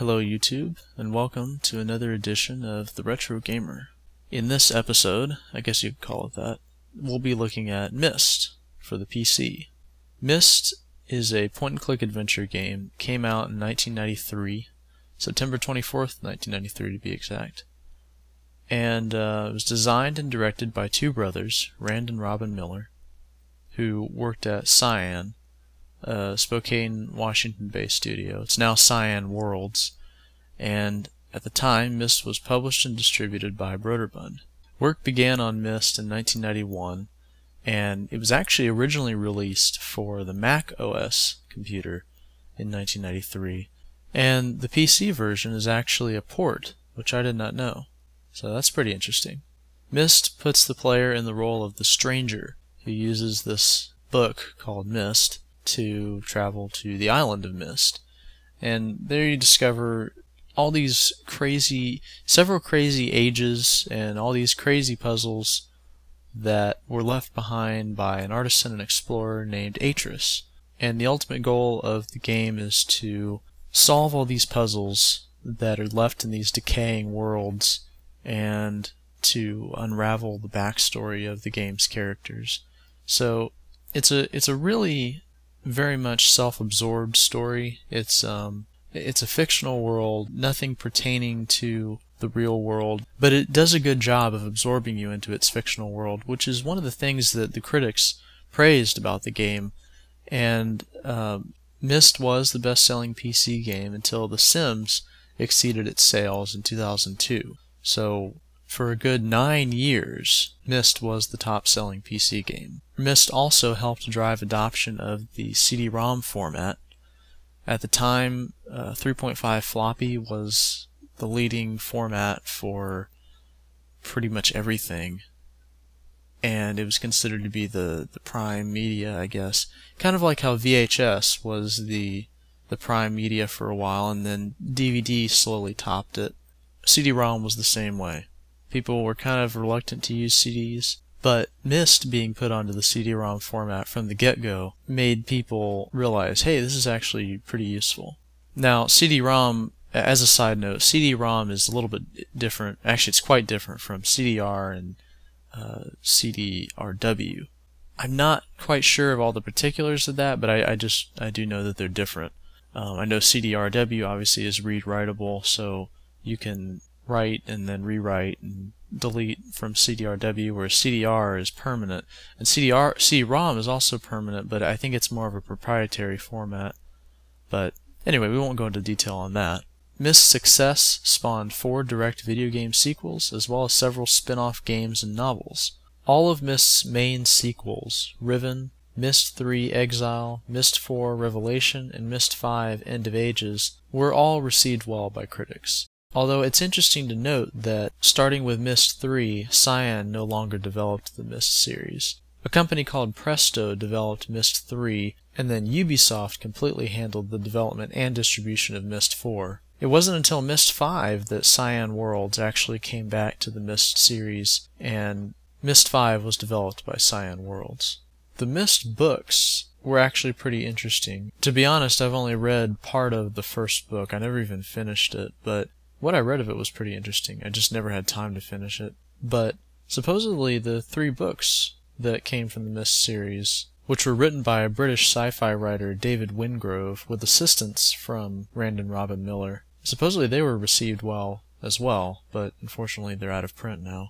Hello YouTube, and welcome to another edition of The Retro Gamer. In this episode, I guess you could call it that, we'll be looking at Myst for the PC. Myst is a point-and-click adventure game, came out in 1993, September 24th, 1993 to be exact. And it was designed and directed by two brothers, Rand and Robin Miller, who worked at Cyan, Spokane, Washington-based studio. It's now Cyan Worlds, and at the time, Myst was published and distributed by Broderbund. Work began on Myst in 1991, and it was actually originally released for the Mac OS computer in 1993, and the PC version is actually a port, which I did not know. So that's pretty interesting. Myst puts the player in the role of the stranger who uses this book called Myst to travel to the island of Myst, and there you discover all these several crazy ages and all these crazy puzzles that were left behind by an artisan and explorer named Atris. And the ultimate goal of the game is to solve all these puzzles that are left in these decaying worlds and to unravel the backstory of the game's characters. So it's a really very much self-absorbed story. It's a fictional world, nothing pertaining to the real world, but it does a good job of absorbing you into its fictional world, which is one of the things that the critics praised about the game. And Myst was the best-selling PC game until The Sims exceeded its sales in 2002. So for a good 9 years, Myst was the top-selling PC game. Myst also helped drive adoption of the CD-ROM format. At the time, 3.5 floppy was the leading format for pretty much everything, and it was considered to be the prime media, I guess. Kind of like how VHS was the prime media for a while, and then DVD slowly topped it. CD-ROM was the same way. People were kind of reluctant to use CDs, but Myst being put onto the CD-ROM format from the get-go made people realize, hey, this is actually pretty useful. Now, CD-ROM, as a side note, CD-ROM is a little bit different. Actually, it's quite different from CDR and CDRW. I'm not quite sure of all the particulars of that, but I do know that they're different. I know CDRW obviously is read-writable, so you can write and then rewrite and delete from CDRW, whereas CDR is permanent. And CD-ROM is also permanent, but I think it's more of a proprietary format. But anyway, we won't go into detail on that. Myst's success spawned 4 direct video game sequels, as well as several spin-off games and novels. All of Myst's main sequels, Riven, Myst 3 Exile, Myst 4 Revelation, and Myst 5 End of Ages, were all received well by critics. Although it's interesting to note that, starting with Myst 3, Cyan no longer developed the Myst series. A company called Presto developed Myst 3, and then Ubisoft completely handled the development and distribution of Myst 4. It wasn't until Myst 5 that Cyan Worlds actually came back to the Myst series, and Myst 5 was developed by Cyan Worlds. The Myst books were actually pretty interesting. To be honest, I've only read part of the first book. I never even finished it, but what I read of it was pretty interesting. I just never had time to finish it. But supposedly the 3 books that came from the Myst series, which were written by a British sci-fi writer David Wingrove with assistance from Rand and Robin Miller, supposedly they were received well as well, but unfortunately they're out of print now.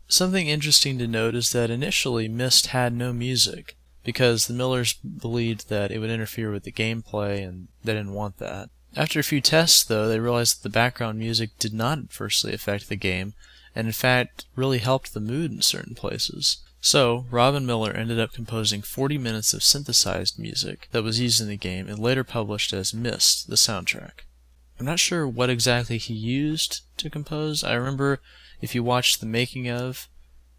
Something interesting to note is that initially Myst had no music, because the Millers believed that it would interfere with the gameplay and they didn't want that. After a few tests, though, they realized that the background music did not adversely affect the game, and in fact really helped the mood in certain places. So, Robin Miller ended up composing 40 minutes of synthesized music that was used in the game and later published as Myst, the soundtrack. I'm not sure what exactly he used to compose. I remember, if you watched the making of,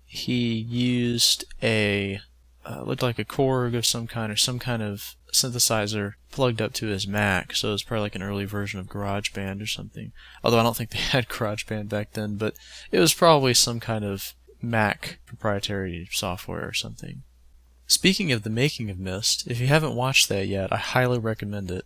he used looked like a Korg of some kind, or some kind of synthesizer plugged up to his Mac, so it was probably like an early version of GarageBand or something. Although I don't think they had GarageBand back then, but it was probably some kind of Mac proprietary software or something. Speaking of the making of Myst, if you haven't watched that yet, I highly recommend it.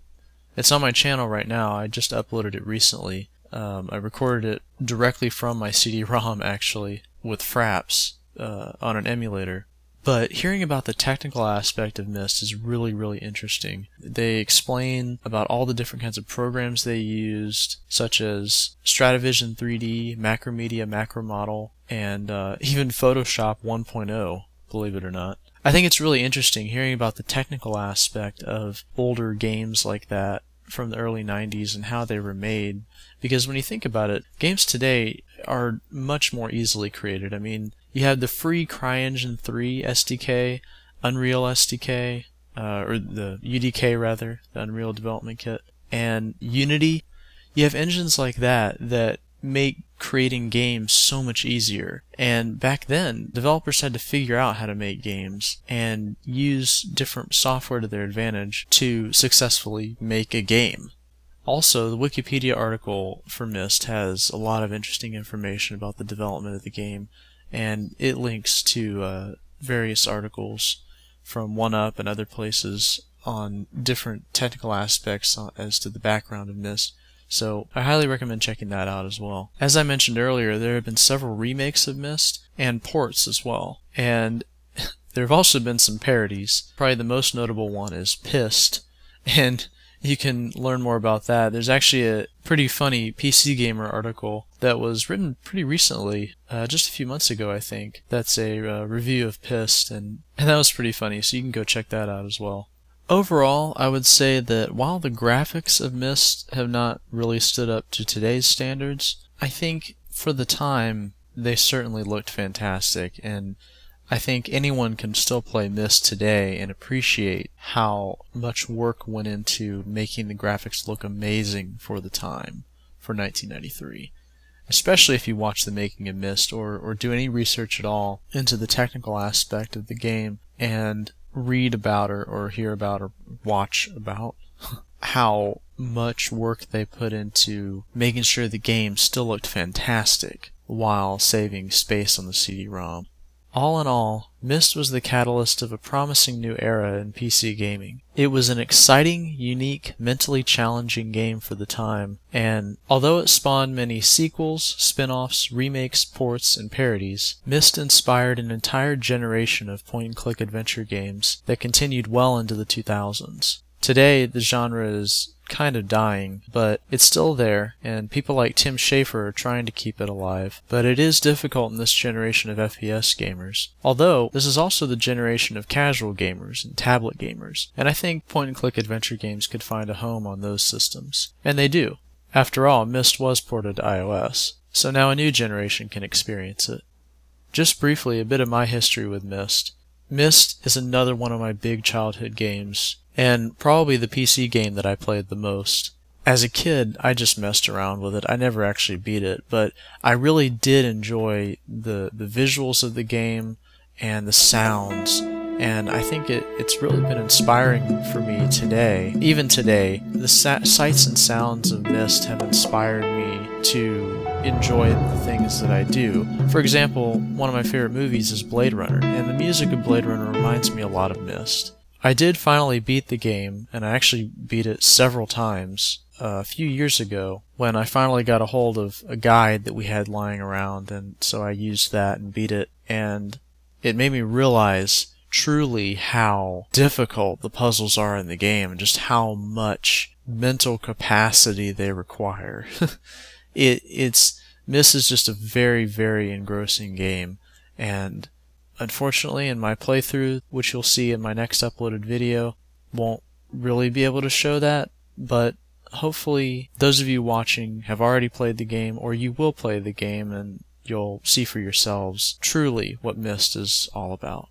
It's on my channel right now. I just uploaded it recently. I recorded it directly from my CD-ROM, actually, with Fraps on an emulator. But hearing about the technical aspect of Myst is really, really interesting. They explain about all the different kinds of programs they used, such as Stratavision 3D, Macromedia, Macromodel, and even Photoshop 1.0, believe it or not. I think it's really interesting hearing about the technical aspect of older games like that from the early 90s and how they were made, because when you think about it, games today are much more easily created. I mean, you have the free CryEngine 3 SDK, Unreal SDK, or the UDK rather, the Unreal Development Kit, and Unity. You have engines like that that make creating games so much easier. And back then, developers had to figure out how to make games and use different software to their advantage to successfully make a game. Also, the Wikipedia article for Myst has a lot of interesting information about the development of the game, and it links to various articles from 1UP and other places on different technical aspects as to the background of Myst. So I highly recommend checking that out as well. As I mentioned earlier, there have been several remakes of Myst and ports as well. And there have also been some parodies. Probably the most notable one is Pissed, and you can learn more about that. There's actually a pretty funny PC Gamer article that was written pretty recently, just a few months ago, I think. That's a review of Pissed, and that was pretty funny, so you can go check that out as well. Overall, I would say that while the graphics of Myst have not really stood up to today's standards, I think for the time they certainly looked fantastic, and I think anyone can still play Myst today and appreciate how much work went into making the graphics look amazing for the time, for 1993. Especially if you watch the making of Myst or do any research at all into the technical aspect of the game and read about or hear about or watch about how much work they put into making sure the game still looked fantastic while saving space on the CD-ROM. All in all, Myst was the catalyst of a promising new era in PC gaming. It was an exciting, unique, mentally challenging game for the time, and although it spawned many sequels, spin-offs, remakes, ports, and parodies, Myst inspired an entire generation of point-and-click adventure games that continued well into the 2000s. Today, the genre is kind of dying, but it's still there, and people like Tim Schafer are trying to keep it alive. But it is difficult in this generation of FPS gamers. Although, this is also the generation of casual gamers and tablet gamers, and I think point-and-click adventure games could find a home on those systems. And they do. After all, Myst was ported to iOS, so now a new generation can experience it. Just briefly, a bit of my history with Myst. Myst is another one of my big childhood games, and probably the PC game that I played the most. As a kid, I just messed around with it. I never actually beat it, but I really did enjoy the visuals of the game and the sounds, and I think it's really been inspiring for me today. Even today, the sights and sounds of Myst have inspired me to enjoy the things that I do. For example, one of my favorite movies is Blade Runner, and the music of Blade Runner reminds me a lot of Myst. I did finally beat the game, and I actually beat it several times a few years ago when I finally got a hold of a guide that we had lying around, and so I used that and beat it, and it made me realize truly how difficult the puzzles are in the game and just how much mental capacity they require. Myst is just a very, very engrossing game, and unfortunately, in my playthrough, which you'll see in my next uploaded video, won't really be able to show that, but hopefully those of you watching have already played the game, or you will play the game, and you'll see for yourselves truly what Myst is all about.